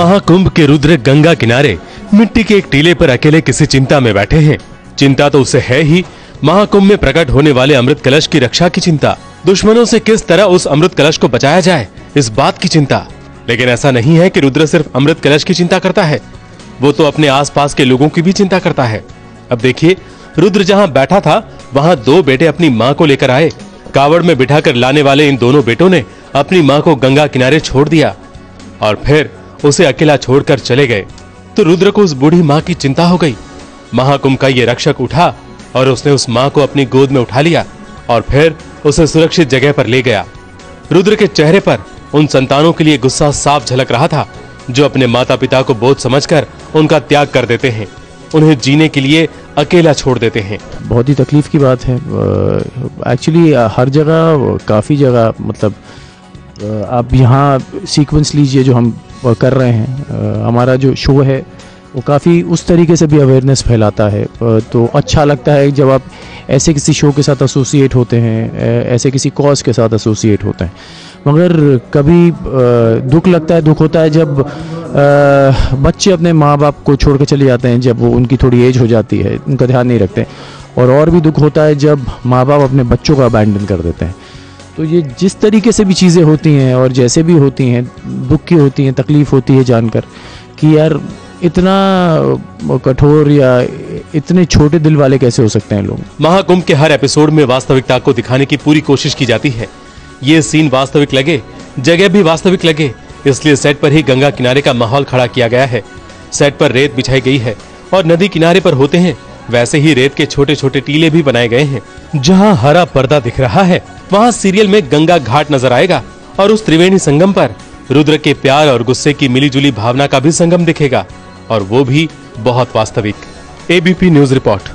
महाकुंभ के रुद्र गंगा किनारे मिट्टी के एक टीले पर अकेले किसी चिंता में बैठे हैं। चिंता तो उसे है ही, महाकुंभ में प्रकट होने वाले अमृत कलश की रक्षा की चिंता, दुश्मनों से किस तरह उस अमृत कलश को बचाया जाए इस बात की चिंता। लेकिन ऐसा नहीं है कि रुद्र सिर्फ अमृत कलश की चिंता करता है, वो तो अपने आसपास के लोगों की भी चिंता करता है। अब देखिए, रुद्र जहां बैठा था वहां दो बेटे अपनी मां को लेकर आए। कावड़ में बिठाकर लाने वाले इन दोनों बेटों ने अपनी मां को गंगा किनारे छोड़ दिया और फिर उसे अकेला छोड़कर चले गए। तो रुद्र को उस बूढ़ी मां की चिंता हो गई। महाकुंभ का ये रक्षक उठा और उसने उस मां को अपनी गोद में उठा लिया और फिर उसे सुरक्षित जगह पर ले गया। रुद्र के चेहरे पर उन संतानों के लिए गुस्सा साफ झलक रहा था, जो अपने माता पिता को बोझ समझकर उनका त्याग कर देते हैं, उन्हें जीने के लिए अकेला छोड़ देते हैं। बहुत ही तकलीफ की बात है। एक्चुअली हर जगह, काफ़ी जगह, मतलब आप यहाँ सीक्वेंस लीजिए जो हम कर रहे हैं, हमारा जो शो है वो काफ़ी उस तरीके से भी अवेयरनेस फैलाता है। तो अच्छा लगता है जब आप ऐसे किसी शो के साथ एसोसिएट होते हैं, ऐसे किसी कॉज के साथ एसोसिएट होते हैं। मगर कभी दुख लगता है, दुख होता है जब बच्चे अपने माँ बाप को छोड़ के चले जाते हैं, जब वो उनकी थोड़ी एज हो जाती है, उनका ध्यान नहीं रखते। और भी दुख होता है जब माँ बाप अपने बच्चों को अबैंडन कर देते हैं। तो ये जिस तरीके से भी चीज़ें होती हैं और जैसे भी होती हैं, दुख की होती हैं, तकलीफ़ होती है जानकर कि यार इतना कठोर या इतने छोटे दिल वाले कैसे हो सकते हैं लोग। महाकुंभ के हर एपिसोड में वास्तविकता को दिखाने की पूरी कोशिश की जाती है। ये सीन वास्तविक लगे, जगह भी वास्तविक लगे, इसलिए सेट पर ही गंगा किनारे का माहौल खड़ा किया गया है। सेट पर रेत बिछाई गई है और नदी किनारे पर होते हैं वैसे ही रेत के छोटे छोटे टीले भी बनाए गए हैं। जहाँ हरा पर्दा दिख रहा है वहाँ सीरियल में गंगा घाट नजर आएगा और उस त्रिवेणी संगम पर रुद्र के प्यार और गुस्से की मिलीजुली भावना का भी संगम दिखेगा, और वो भी बहुत वास्तविक। ABP news report.